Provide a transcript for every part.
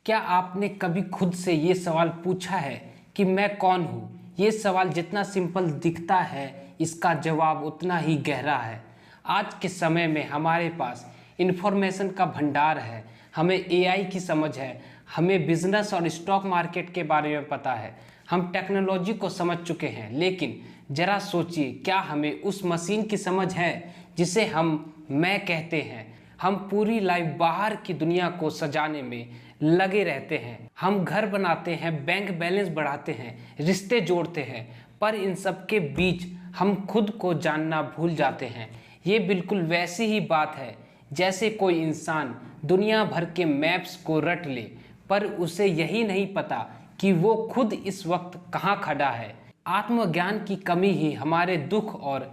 क्या आपने कभी खुद से ये सवाल पूछा है कि मैं कौन हूँ? ये सवाल जितना सिंपल दिखता है, इसका जवाब उतना ही गहरा है। आज के समय में हमारे पास इंफॉर्मेशन का भंडार है, हमें एआई की समझ है, हमें बिजनेस और स्टॉक मार्केट के बारे में पता है, हम टेक्नोलॉजी को समझ चुके हैं। लेकिन जरा सोचिए, क्या हमें उस मशीन की समझ है जिसे हम मैं कहते हैं? हम पूरी लाइफ बाहर की दुनिया को सजाने में लगे रहते हैं। हम घर बनाते हैं, बैंक बैलेंस बढ़ाते हैं, रिश्ते जोड़ते हैं, पर इन सब के बीच हम खुद को जानना भूल जाते हैं। ये बिल्कुल वैसी ही बात है जैसे कोई इंसान दुनिया भर के मैप्स को रट ले, पर उसे यही नहीं पता कि वो खुद इस वक्त कहाँ खड़ा है। आत्मज्ञान की कमी ही हमारे दुख और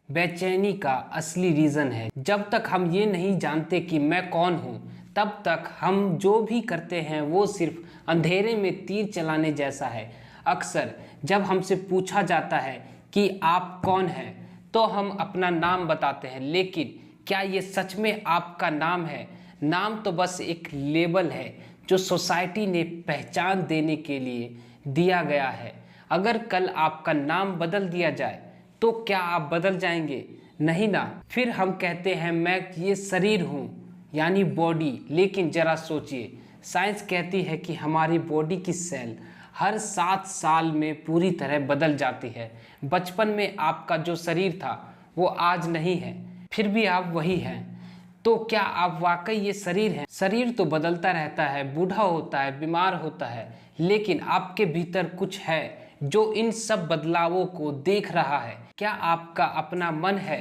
बेचैनी का असली रीज़न है। जब तक हम ये नहीं जानते कि मैं कौन हूँ, तब तक हम जो भी करते हैं वो सिर्फ अंधेरे में तीर चलाने जैसा है। अक्सर जब हमसे पूछा जाता है कि आप कौन हैं, तो हम अपना नाम बताते हैं, लेकिन क्या ये सच में आपका नाम है? नाम तो बस एक लेबल है जो सोसाइटी ने पहचान देने के लिए दिया गया है। अगर कल आपका नाम बदल दिया जाए तो क्या आप बदल जाएंगे? नहीं ना। फिर हम कहते हैं मैं ये शरीर हूँ, यानी बॉडी। लेकिन जरा सोचिए, साइंस कहती है कि हमारी बॉडी की सेल हर 7 साल में पूरी तरह बदल जाती है। बचपन में आपका जो शरीर था वो आज नहीं है, फिर भी आप वही हैं। तो क्या आप वाकई ये शरीर हैं? शरीर तो बदलता रहता है, बूढ़ा होता है, बीमार होता है, लेकिन आपके भीतर कुछ है जो इन सब बदलावों को देख रहा है। क्या आपका अपना मन है?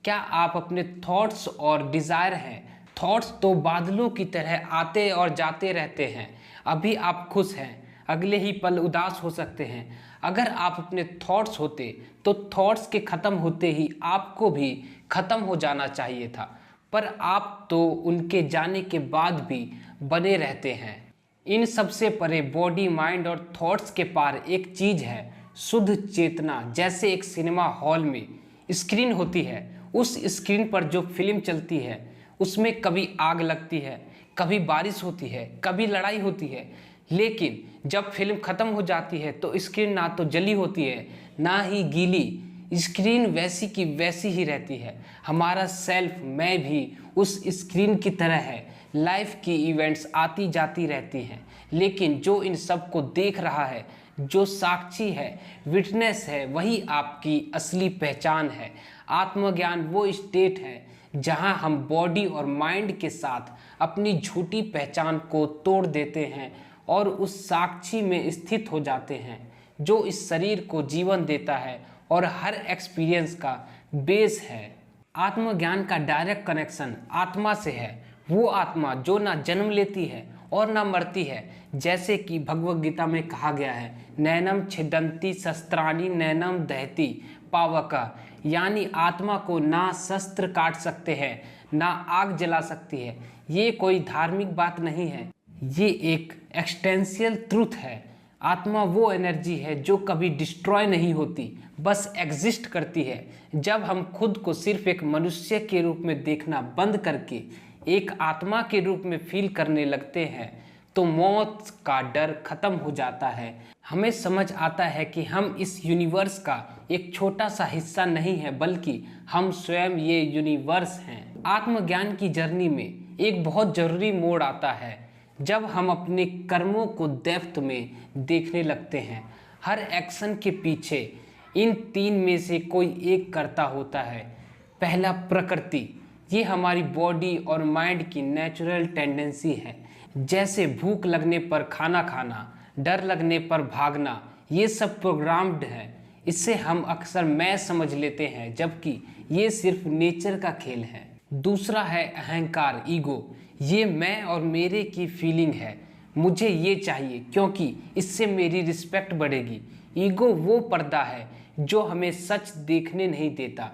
क्या आप अपने थॉट्स और डिज़ायर हैं? थॉट्स तो बादलों की तरह आते और जाते रहते हैं। अभी आप खुश हैं, अगले ही पल उदास हो सकते हैं। अगर आप अपने थॉट्स होते तो थॉट्स के ख़त्म होते ही आपको भी ख़त्म हो जाना चाहिए था, पर आप तो उनके जाने के बाद भी बने रहते हैं। इन सबसे परे बॉडी, माइंड और थॉट्स के पार एक चीज़ है, शुद्ध चेतना। जैसे एक सिनेमा हॉल में स्क्रीन होती है, उस स्क्रीन पर जो फिल्म चलती है उसमें कभी आग लगती है, कभी बारिश होती है, कभी लड़ाई होती है, लेकिन जब फिल्म ख़त्म हो जाती है तो स्क्रीन ना तो जली होती है ना ही गीली। स्क्रीन वैसी की वैसी ही रहती है। हमारा सेल्फ मैं भी उस स्क्रीन की तरह है। लाइफ की इवेंट्स आती जाती रहती हैं, लेकिन जो इन सब को देख रहा है, जो साक्षी है, विटनेस है, वही आपकी असली पहचान है। आत्मज्ञान वो स्टेट है जहां हम बॉडी और माइंड के साथ अपनी झूठी पहचान को तोड़ देते हैं और उस साक्षी में स्थित हो जाते हैं जो इस शरीर को जीवन देता है और हर एक्सपीरियंस का बेस है। आत्मज्ञान का डायरेक्ट कनेक्शन आत्मा से है, वो आत्मा जो ना जन्म लेती है और ना मरती है। जैसे कि भगवद गीता में कहा गया है, नैनम छिदन्ति शस्त्राणि नैनम दहति पावका, यानी आत्मा को ना शस्त्र काट सकते हैं ना आग जला सकती है। ये कोई धार्मिक बात नहीं है, ये एक एक्सटेंशियल ट्रूथ है। आत्मा वो एनर्जी है जो कभी डिस्ट्रॉय नहीं होती, बस एग्जिस्ट करती है। जब हम खुद को सिर्फ एक मनुष्य के रूप में देखना बंद करके एक आत्मा के रूप में फील करने लगते हैं तो मौत का डर खत्म हो जाता है। हमें समझ आता है कि हम इस यूनिवर्स का एक छोटा सा हिस्सा नहीं है, बल्कि हम स्वयं ये यूनिवर्स हैं। आत्मज्ञान की जर्नी में एक बहुत ज़रूरी मोड़ आता है जब हम अपने कर्मों को डेप्थ में देखने लगते हैं। हर एक्शन के पीछे इन 3 में से कोई एक कर्ता होता है। पहला, प्रकृति। ये हमारी बॉडी और माइंड की नेचुरल टेंडेंसी है, जैसे भूख लगने पर खाना खाना, डर लगने पर भागना। ये सब प्रोग्राम्ड है। इससे हम अक्सर मैं समझ लेते हैं, जबकि ये सिर्फ नेचर का खेल है। दूसरा है अहंकार, ईगो। ये मैं और मेरे की फीलिंग है, मुझे ये चाहिए क्योंकि इससे मेरी रिस्पेक्ट बढ़ेगी। ईगो वो पर्दा है जो हमें सच देखने नहीं देता।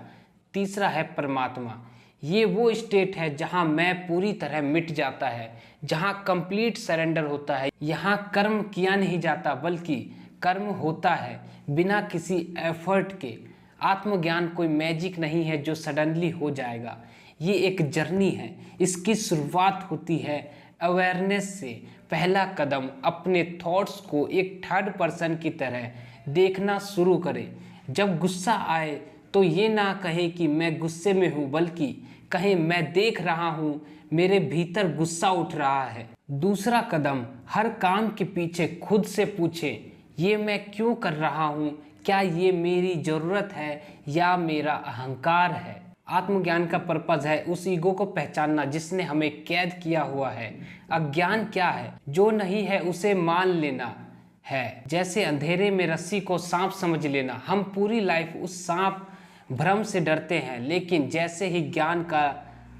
तीसरा है परमात्मा। ये वो स्टेट है जहाँ मैं पूरी तरह मिट जाता है, जहाँ कंप्लीट सरेंडर होता है। यहाँ कर्म किया नहीं जाता, बल्कि कर्म होता है बिना किसी एफर्ट के। आत्मज्ञान कोई मैजिक नहीं है जो सडनली हो जाएगा। ये एक जर्नी है। इसकी शुरुआत होती है अवेयरनेस से। पहला कदम अपने थॉट्स को एक थर्ड पर्सन की तरह देखना शुरू करें। जब गुस्सा आए तो ये ना कहें कि मैं गुस्से में हूँ, बल्कि कहें मैं देख रहा हूँ, मेरे भीतर गुस्सा उठ रहा है। दूसरा कदम, हर काम के पीछे खुद से पूछें, ये मैं क्यों कर रहा हूँ? क्या ये मेरी ज़रूरत है या मेरा अहंकार है? आत्मज्ञान का पर्पज़ है उस ईगो को पहचानना जिसने हमें कैद किया हुआ है। अज्ञान क्या है? जो नहीं है उसे मान लेना है, जैसे अंधेरे में रस्सी को सांप समझ लेना। हम पूरी लाइफ उस सांप भ्रम से डरते हैं, लेकिन जैसे ही ज्ञान का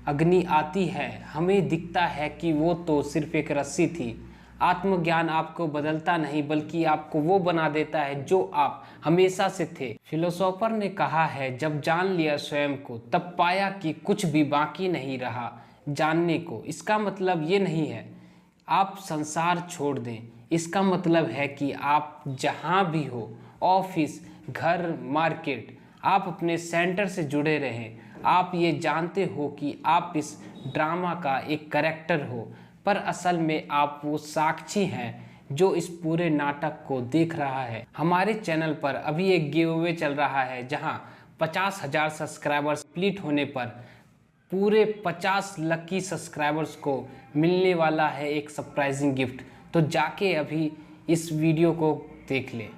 अग्नि आती है हमें दिखता है कि वो तो सिर्फ एक रस्सी थी। आत्मज्ञान आपको बदलता नहीं बल्कि आपको वो बना देता है जो आप हमेशा से थे। फिलोसोफर ने कहा है, जब जान लिया स्वयं को तब पाया कि कुछ भी बाकी नहीं रहा जानने को। इसका मतलब ये नहीं है आप संसार छोड़ दें, इसका मतलब है कि आप जहाँ भी हो, ऑफिस, घर, मार्केट, आप अपने सेंटर से जुड़े रहें। आप ये जानते हो कि आप इस ड्रामा का एक कैरेक्टर हो, पर असल में आप वो साक्षी हैं जो इस पूरे नाटक को देख रहा है। हमारे चैनल पर अभी एक गिव अवे चल रहा है जहां 50,000 सब्सक्राइबर्स कंप्लीट होने पर पूरे 50 लकी सब्सक्राइबर्स को मिलने वाला है एक सरप्राइजिंग गिफ्ट। तो जाके अभी इस वीडियो को देख लें।